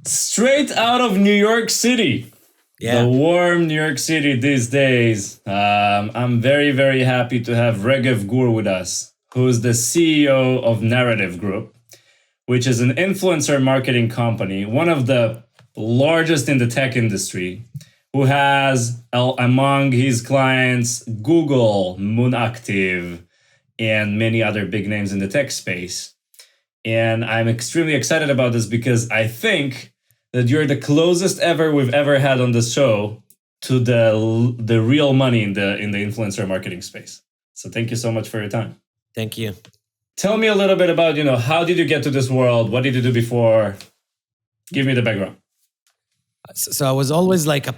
Straight out of New York City. Yeah. The warm New York City these days. I'm very, very happy to have Regev Gur with us, who's the CEO of Narrative Group, which is an influencer marketing company, one of the largest in the tech industry, who has among his clients Google, Moonactive, and many other big names in the tech space. And I'm extremely excited about this because I think that you're the closest we've ever had on the show to the real money in the influencer marketing space. So thank you so much for your time. Thank you. Tell me a little bit about, how did you get to this world? What did you do before? Give me the background. So I was always like a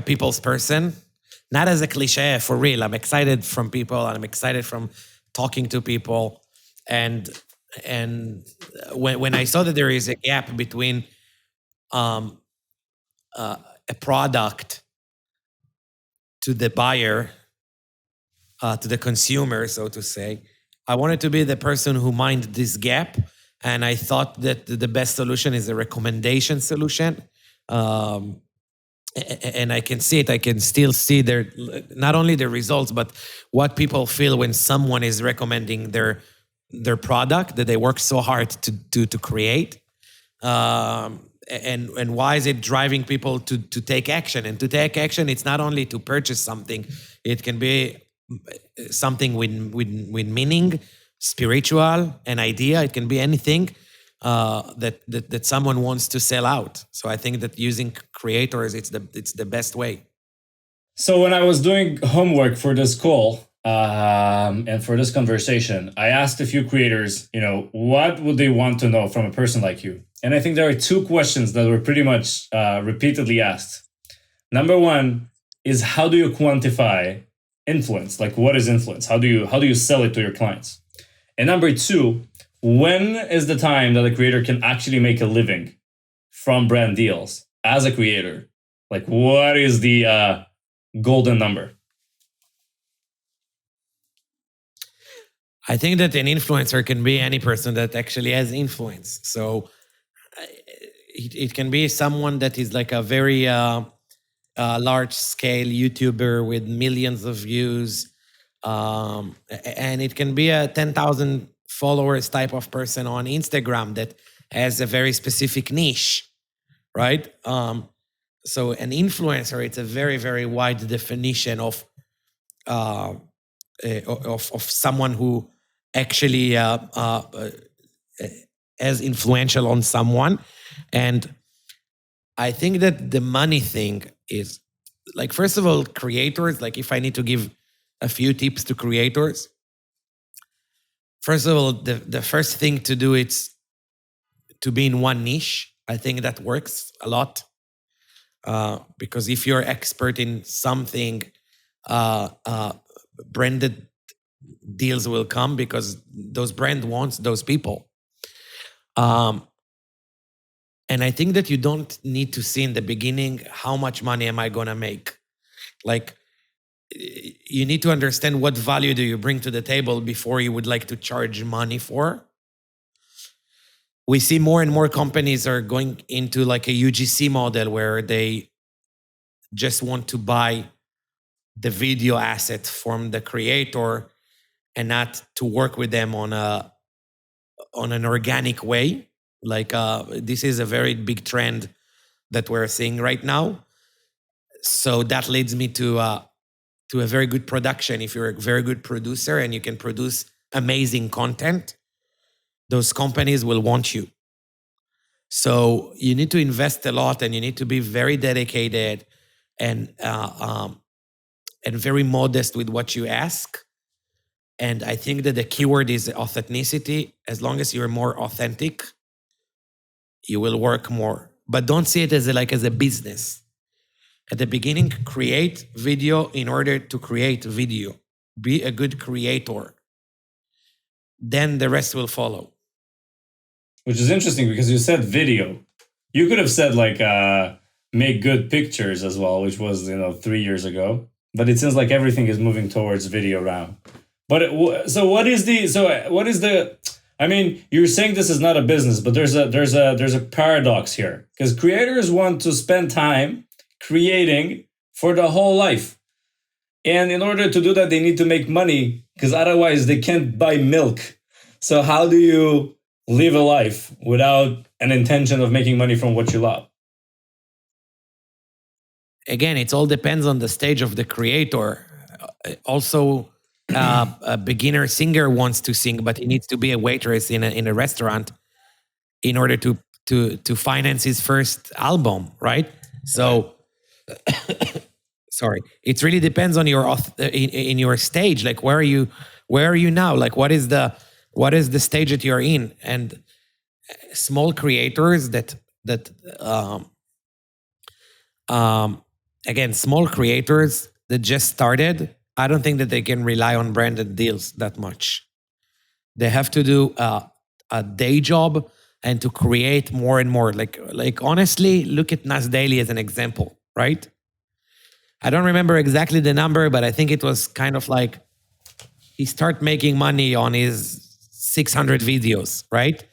people's person, not as a cliche, for real. I'm excited from people, and I'm excited from talking to people. And when I saw that there is a gap between a product to the buyer, to the consumer, so to say, I wanted to be the person who mined this gap. And I thought that the best solution is a recommendation solution. And I can see it. I can still see not only the results, but what people feel when someone is recommending their product that they work so hard to create. And why is it driving people to take action? And to take action, it's not only to purchase something. It can be something with meaning, spiritual, an idea. It can be anything that someone wants to sell out. So I think that using creators, it's the best way. So when I was doing homework for this call and for this conversation, I asked a few creators, what would they want to know from a person like you? And I think there are two questions that were pretty much repeatedly asked. Number one is, how do you quantify influence? Like, what is influence? How do you sell it to your clients? And number two, when is the time that a creator can actually make a living from brand deals as a creator? Like, what is the golden number? I think that an influencer can be any person that actually has influence. So it can be someone that is like a very large-scale YouTuber with millions of views. And it can be a 10,000 followers type of person on Instagram that has a very specific niche, right? So an influencer, it's a very, very wide definition of someone who actually as influential on someone. And I think that the money thing is, like, first of all, creators, like if I need to give a few tips to creators, first of all, the first thing to do is to be in one niche. I think that works a lot because if you're expert in something, branded deals will come because those brand wants those people. And I think that you don't need to see in the beginning, how much money am I going to make? Like, you need to understand what value do you bring to the table before you would like to charge money for. We see more and more companies are going into like a UGC model where they just want to buy the video asset from the creator and not to work with them on an organic way. Like this is a very big trend that we're seeing right now. So that leads me to a very good production. If you're a very good producer and you can produce amazing content, those companies will want you. So you need to invest a lot, and you need to be very dedicated and very modest with what you ask. And I think that the keyword is authenticity. As long as you're more authentic, you will work more. But don't see it as a business. At the beginning, create video in order to create video. Be a good creator. Then the rest will follow. Which is interesting because you said video. You could have said make good pictures as well, which was 3 years ago. But it seems like everything is moving towards video now. But what is the I mean, you're saying this is not a business, but there's a paradox here because creators want to spend time creating for the whole life. And in order to do that, they need to make money because otherwise they can't buy milk. So how do you live a life without an intention of making money from what you love? Again, it all depends on the stage of the creator. Also, a beginner singer wants to sing, but he needs to be a waitress in a restaurant in order to finance his first album, right? So, sorry, it really depends on your in your stage. Like, where are you now? Like, what is the stage that you're in? And small creators again, small creators that just started, I don't think that they can rely on branded deals that much. They have to do a day job and to create more and more. Like honestly, look at Nas Daily as an example, right? I don't remember exactly the number, but I think it was kind of like he started making money on his 600 videos, right?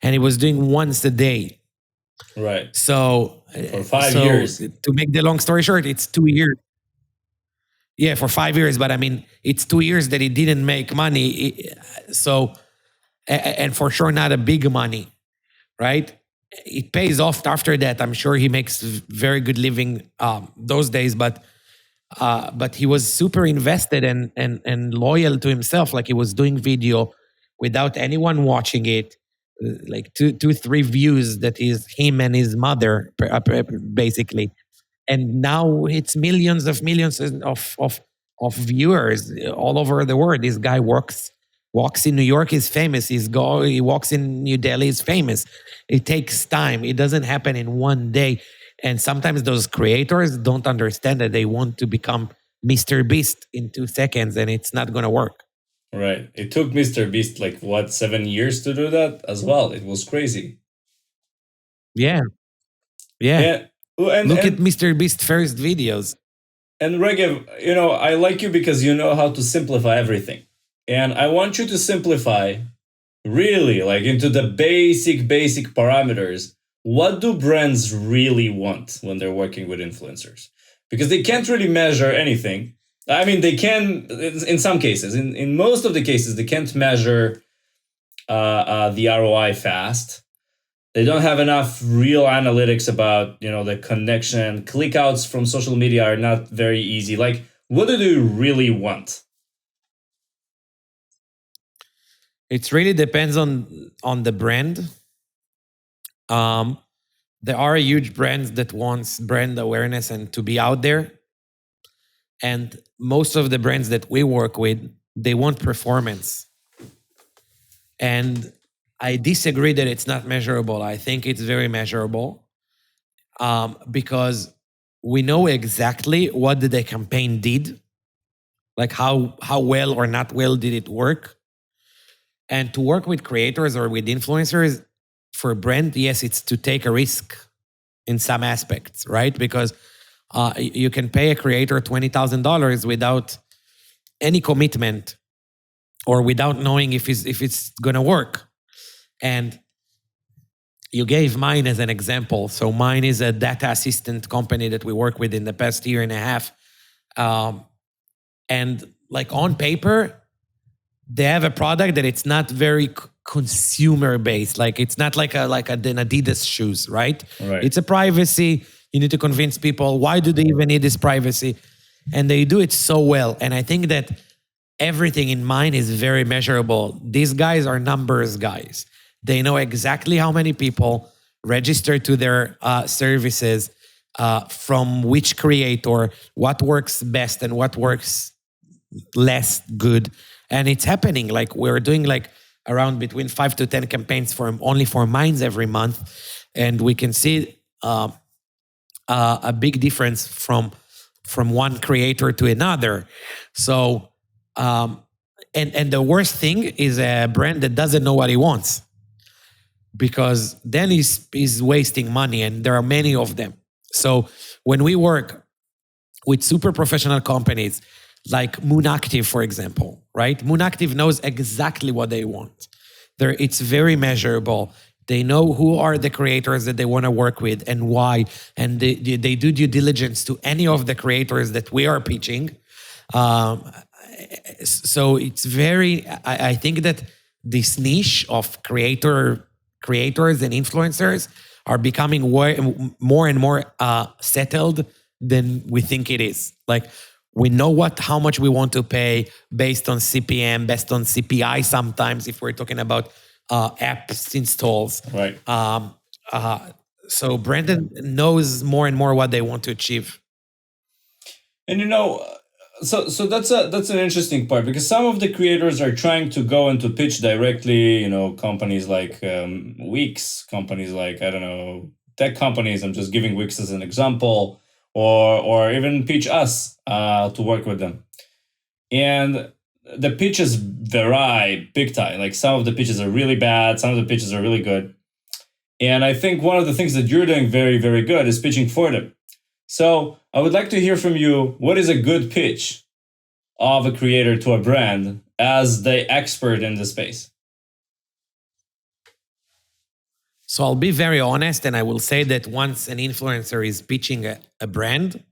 And he was doing once a day. Right. So for 5 years. To make the long story short, it's 2 years. Yeah, for 5 years, but I mean, it's 2 years that he didn't make money. So, and for sure, not a big money, right? It pays off after that. I'm sure he makes very good living those days, but he was super invested and loyal to himself. Like he was doing video without anyone watching it, like two, 3 views that is him and his mother, basically. And now it's millions of viewers all over the world. This guy walks in New York, is famous. He walks in New Delhi, is famous. It takes time. It doesn't happen in one day. And sometimes those creators don't understand that they want to become Mr. Beast in 2 seconds, and it's not going to work. Right. It took Mr. Beast 7 years to do that as well. It was crazy. Yeah. Look at Mr. Beast's first videos. And Regev, I like you because you know how to simplify everything. And I want you to simplify really into the basic parameters. What do brands really want when they're working with influencers? Because they can't really measure anything. I mean, they can in some cases. In most of the cases, they can't measure the ROI fast. They don't have enough real analytics about, the connection. Clickouts from social media are not very easy. What do they really want? It really depends on the brand. There are huge brands that wants brand awareness and to be out there. And most of the brands that we work with, they want performance. And I disagree that it's not measurable. I think it's very measurable because we know exactly what the campaign did, like how well or not well did it work. And to work with creators or with influencers for a brand, yes, it's to take a risk in some aspects, right? Because you can pay a creator $20,000 without any commitment or without knowing if it's going to work. And you gave Mine as an example. So Mine is a data assistant company that we work with in the past year and a half. And on paper, they have a product that it's not very consumer based. It's not like an Adidas shoes, right? It's a privacy. You need to convince people, why do they even need this privacy? And they do it so well. And I think that everything in Mine is very measurable. These guys are numbers guys. They know exactly how many people register to their services, from which creator, what works best and what works less good. And it's happening. We're doing around between 5 to 10 campaigns only for Mines every month. And we can see a big difference from one creator to another. So, and the worst thing is a brand that doesn't know what he wants, because then he's wasting money, and there are many of them. So when we work with super professional companies like Moon Active, for example, right? Moon Active knows exactly what they want. It's very measurable. They know who are the creators that they want to work with and why, and they do due diligence to any of the creators that we are pitching. So it's very. I think that this niche of creators and influencers are becoming more and more settled than we think it is. Like, we know how much we want to pay based on CPM, based on CPI. Sometimes, if we're talking about apps installs, Right. So Brandon knows more and more what they want to achieve. And so that's an interesting part, because some of the creators are trying to go and to pitch directly, companies like Wix, companies like, I don't know, tech companies. I'm just giving Wix as an example, or even pitch us to work with them. And the pitches vary big time. Like, some of the pitches are really bad, some of the pitches are really good. And I think one of the things that you're doing very, very good is pitching for them. So I would like to hear from you, what is a good pitch of a creator to a brand as the expert in the space? So I'll be very honest, and I will say that once an influencer is pitching a brand,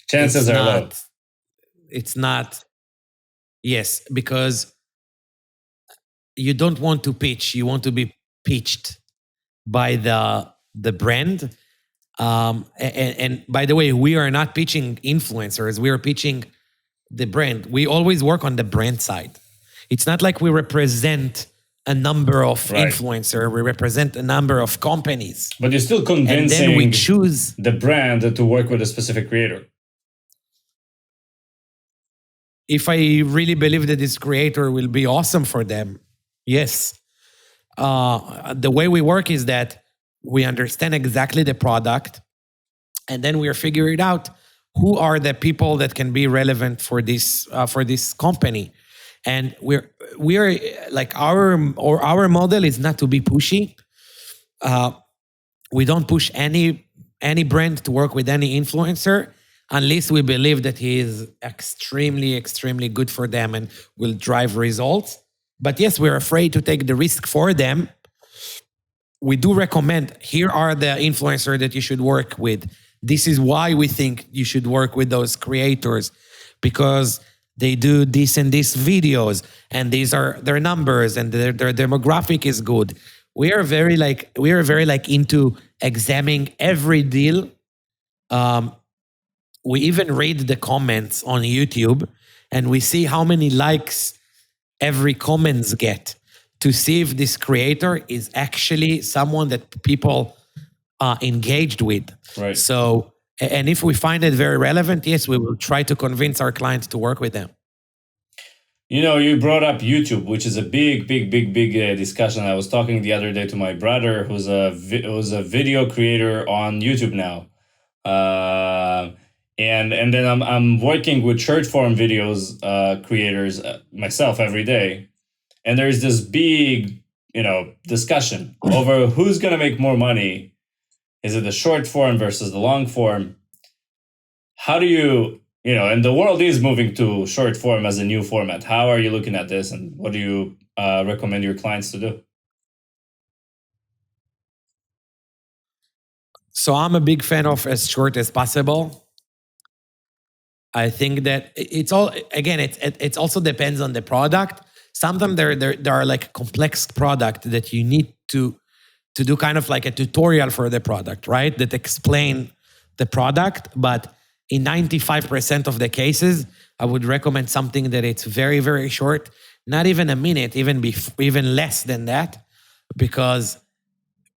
chances are low. It's not. Yes, because you don't want to pitch, you want to be pitched by the brand. And by the way, we are not pitching influencers, we are pitching the brand. We always work on the brand side. It's not like we represent a number of influencers, we represent a number of companies. But you're still convincing, and then we choose the brand to work with a specific creator. If I really believe that this creator will be awesome for them, yes. The way we work is that we understand exactly the product, and then we are figuring out who are the people that can be relevant for this company. And we're like, our model is not to be pushy. We don't push any brand to work with any influencer unless we believe that he is extremely, extremely good for them and will drive results. But yes, we're afraid to take the risk for them. We do recommend, here are the influencers that you should work with. This is why we think you should work with those creators, because they do this and this videos, and these are their numbers, and their demographic is good. We are very into examining every deal. We even read the comments on YouTube, and we see how many likes every comments get, to see if this creator is actually someone that people are engaged with. Right. So, and if we find it very relevant, yes, we will try to convince our clients to work with them. You brought up YouTube, which is a big discussion. I was talking the other day to my brother, who's a video creator on YouTube now. And then I'm working with short form videos creators myself every day, and there's this big discussion over who's gonna make more money. Is it the short form versus the long form? How do you and the world is moving to short form as a new format. How are you looking at this, and what do you recommend your clients to do? So I'm a big fan of as short as possible. I think that it's all, again, it also depends on the product. Sometimes there are like complex product that you need to do kind of like a tutorial for the product, right? That explain the product. But in 95% of the cases, I would recommend something that it's very, very short, not even a minute, even less than that, because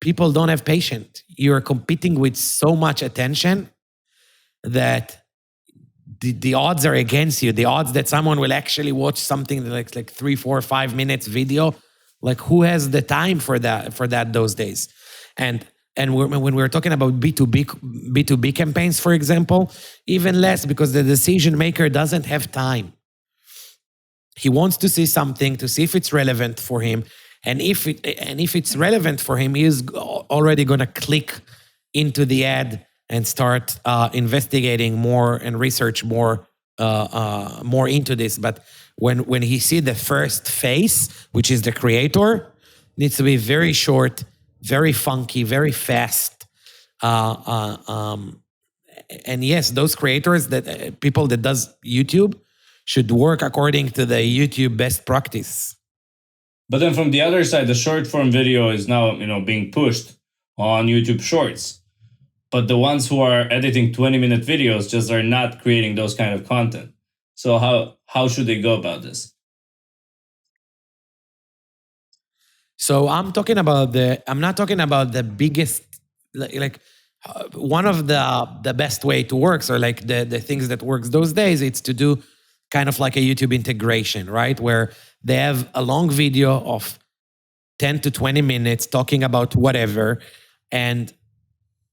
people don't have patience. You're competing with so much attention that the odds are against you. The odds that someone will actually watch something like 3, 4, 5 minutes video, like, who has the time for that those days? And when we're talking about B2B campaigns, for example, even less, because the decision maker doesn't have time. He wants to see something, to see if it's relevant for him. And if it's relevant for him, he is already going to click into the ad and start investigating more and research more into this. But when he see the first face, which is the creator, needs to be very short, very funky, very fast. Uh, uh, um, and yes, those creators that people that does YouTube should work according to the YouTube best practice. But then from the other side, the short form video is now, being pushed on YouTube Shorts. But the ones who are editing 20-minute videos just are not creating those kind of content. So how should they go about this? So I'm not talking about the biggest, one of the best way to works, or like the things that works those days, it's to do kind of like a YouTube integration, right? Where they have a long video of 10 to 20 minutes talking about whatever. And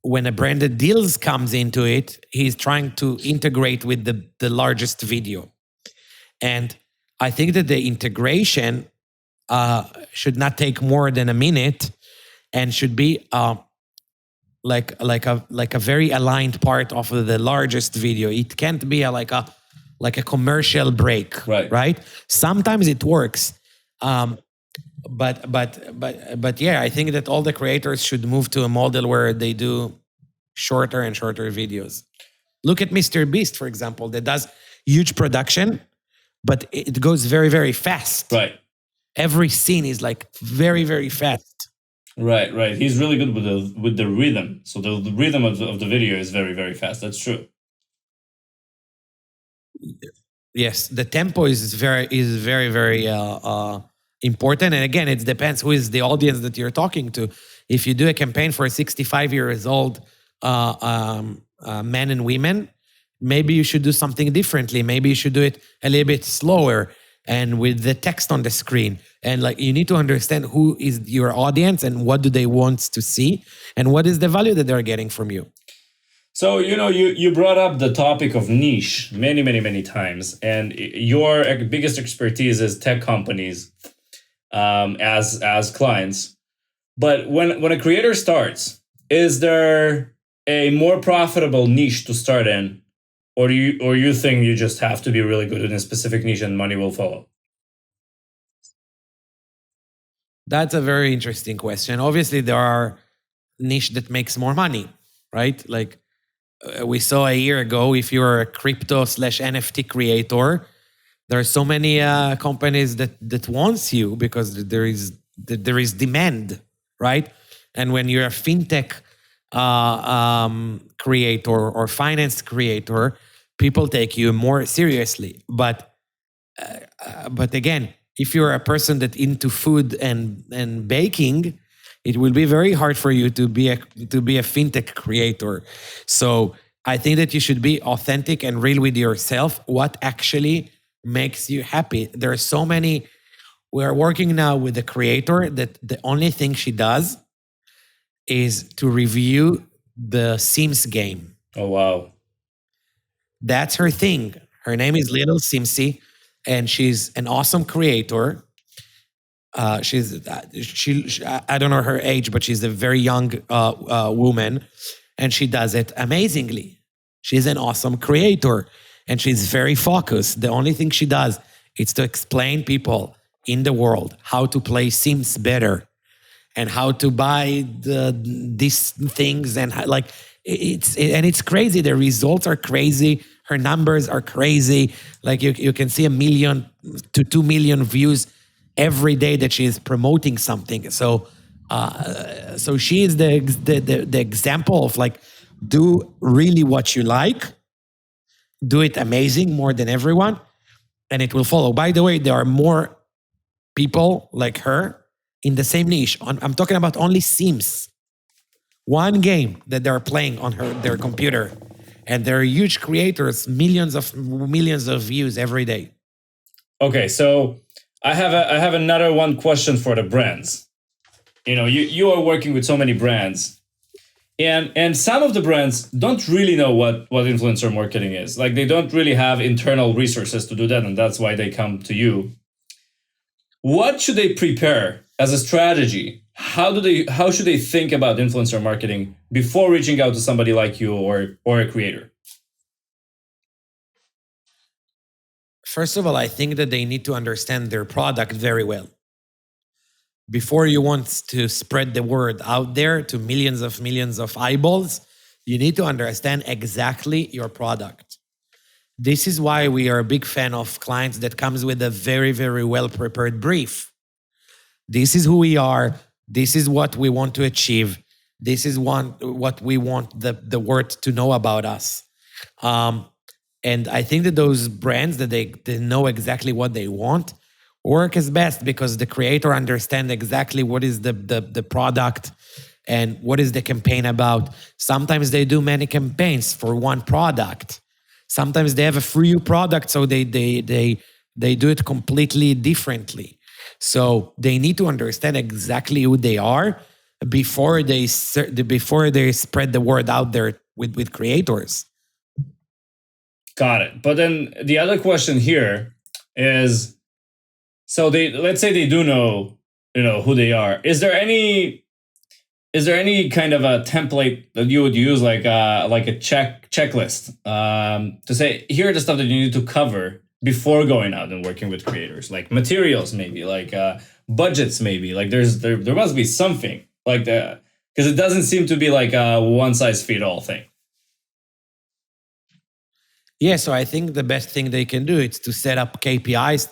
when a branded deals comes into it, he's trying to integrate with the largest video. And I think that the integration should not take more than a minute, and should be like a very aligned part of the largest video. It can't be like a commercial break, right? Sometimes it works, but yeah, I think that all the creators should move to a model where they do shorter and shorter videos. Look at Mr. Beast, for example, that does huge production, but it goes very, very fast. Right. Every scene is like very, very fast. Right. He's really good with the rhythm. So the rhythm of the video is very, very fast. That's true. Yes, the tempo is very, very important. And again, it depends who is the audience that you're talking to. If you do a campaign for 65 years old men and women, maybe you should do something differently. Maybe you should do it a little bit slower and with the text on the screen. And like, you need to understand who is your audience and what do they want to see and what is the value that they're getting from you. So, you brought up the topic of niche many, many, many times, and your biggest expertise is tech companies as clients. But when a creator starts, is there a more profitable niche to start in, or you think you just have to be really good in a specific niche and money will follow? That's a very interesting question. Obviously, there are niche that makes more money, right? Like we saw a year ago, if you're a crypto/NFT creator, there are so many companies that wants you because there is demand, right? And when you're a fintech creator or finance creator, people take you more seriously. But again, if you're a person that into food and baking, it will be very hard for you to be a fintech creator. So I think that you should be authentic and real with yourself. What actually makes you happy? There are so many. We are working now with a creator that the only thing she does is to review the Sims game. Oh, wow. That's her thing. Her name is Little Simsy, and she's an awesome creator. She I don't know her age, but she's a very young woman, and she does it amazingly. She's an awesome creator, and she's very focused. The only thing she does is to explain people in the world how to play Sims better and how to buy these things, and like it's crazy. The results are crazy. Her numbers are crazy. Like you can see 1 million to 2 million views every day that she is promoting something. So she is the example of like, do really what you like, do it amazing more than everyone, and it will follow. By the way, there are more people like her in the same niche. I'm talking about only Sims. One game that they're playing on their computer, and they're huge creators, millions of views every day. Okay, so I have another one question for the brands. You are working with so many brands, and some of the brands don't really know what influencer marketing is. Like, they don't really have internal resources to do that, and that's why they come to you. What should they prepare as a strategy? How should they think about influencer marketing before reaching out to somebody like you or a creator? First of all, I think that they need to understand their product very well. Before you want to spread the word out there to millions of eyeballs, you need to understand exactly your product. This is why we are a big fan of clients that comes with a very, very well prepared brief. This is who we are. This is what we want to achieve. This is what we want the world to know about us. And I think that those brands that they know exactly what they want work is best because the creator understands exactly what is the product and what is the campaign about. Sometimes they do many campaigns for one product. Sometimes they have a free product, so they do it completely differently. So they need to understand exactly who they are before they spread the word out there with creators. Got it. But then the other question here is, so let's say they do know, who they are. Is there any kind of a template that you would use, like a checklist, to say, here are the stuff that you need to cover before going out and working with creators, like materials, maybe, like budgets, maybe, like there must be something like that, because it doesn't seem to be like a one size fit all thing. Yeah, so I think the best thing they can do is to set up KPIs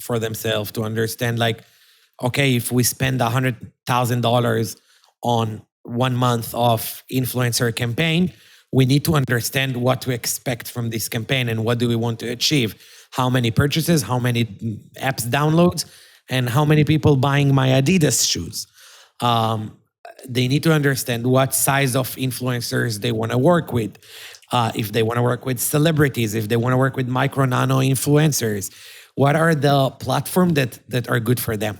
for themselves to understand, like, okay, if we spend $100,000 on 1 month of influencer campaign, we need to understand what to expect from this campaign and what do we want to achieve. How many purchases, how many apps downloads, and how many people buying my Adidas shoes. They need to understand what size of influencers they want to work with. If they want to work with celebrities, if they want to work with micro nano influencers, what are the platforms that are good for them?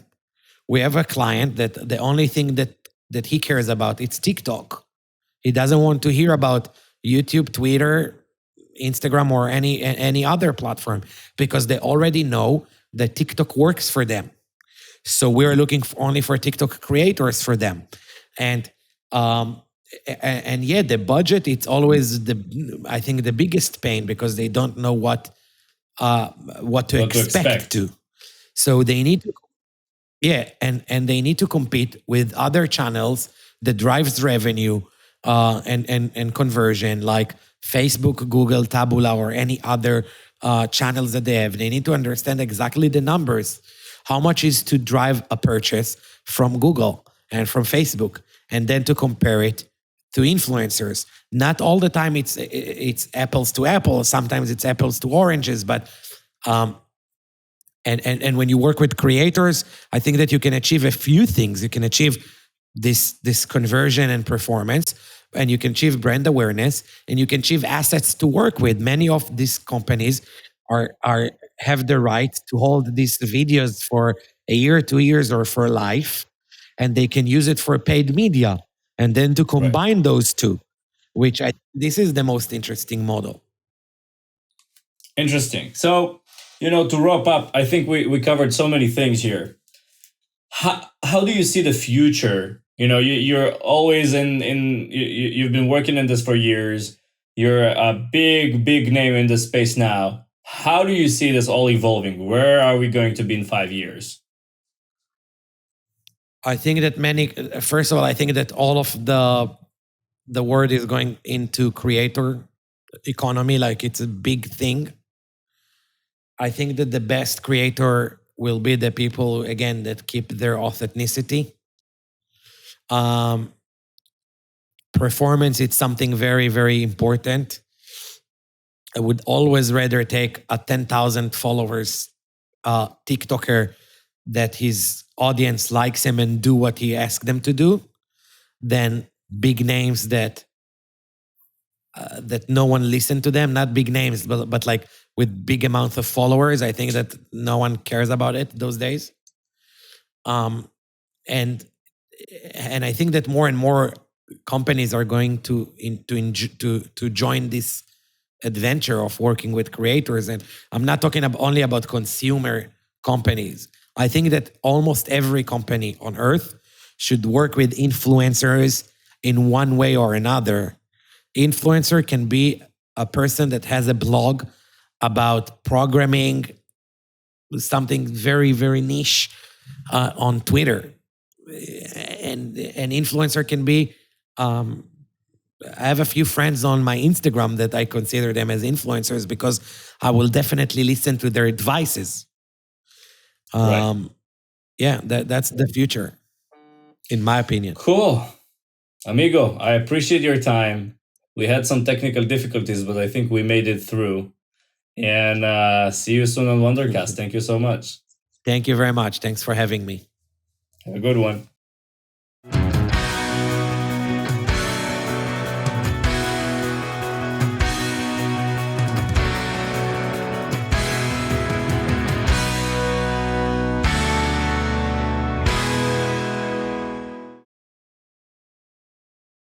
We have a client that the only thing that he cares about it's TikTok. He doesn't want to hear about YouTube, Twitter, Instagram, or any other platform because they already know that TikTok works for them. So we're looking only for TikTok creators for them, and yeah, the budget, it's always I think the biggest pain because they don't know what to expect to. So they need to, yeah, and they need to compete with other channels that drives revenue and conversion, like Facebook, Google, Taboola, or any other channels that they have. They need to understand exactly the numbers. How much is to drive a purchase from Google and from Facebook, and then to compare it to influencers. Not all the time it's apples to apples. Sometimes it's apples to oranges. But and when you work with creators, I think that you can achieve a few things. You can achieve this conversion and performance, and you can achieve brand awareness, and you can achieve assets to work with. Many of these companies have the right to hold these videos for a year, 2 years, or for life, and they can use it for paid media, and then to combine those two, which this is the most interesting model. Interesting. So, to wrap up, I think we covered so many things here. How do you see the future? You're always you've been working in this for years. You're a big name in this space now. How do you see this all evolving? Where are we going to be in 5 years? I think that first of all, I think that all of the world is going into creator economy, like it's a big thing. I think that the best creator will be the people, again, that keep their authenticity. Performance, it's something very, very important. I would always rather take a 10,000 followers TikToker that his audience likes him and do what he asks them to do than big names that no one listen to them. Not big names, but like with big amounts of followers. I think that no one cares about it those days. And I think that more and more companies are going to join this adventure of working with creators. And I'm not talking only about consumer companies. I think that almost every company on earth should work with influencers in one way or another. Influencer can be a person that has a blog about programming, something very, very niche on Twitter. And an influencer can be, I have a few friends on my Instagram that I consider them as influencers because I will definitely listen to their advices. Right. Yeah, that's the future, in my opinion. Cool. Amigo, I appreciate your time. We had some technical difficulties, but I think we made it through. And see you soon on Wondercast. Thank you so much. Thank you very much. Thanks for having me. Have a good one.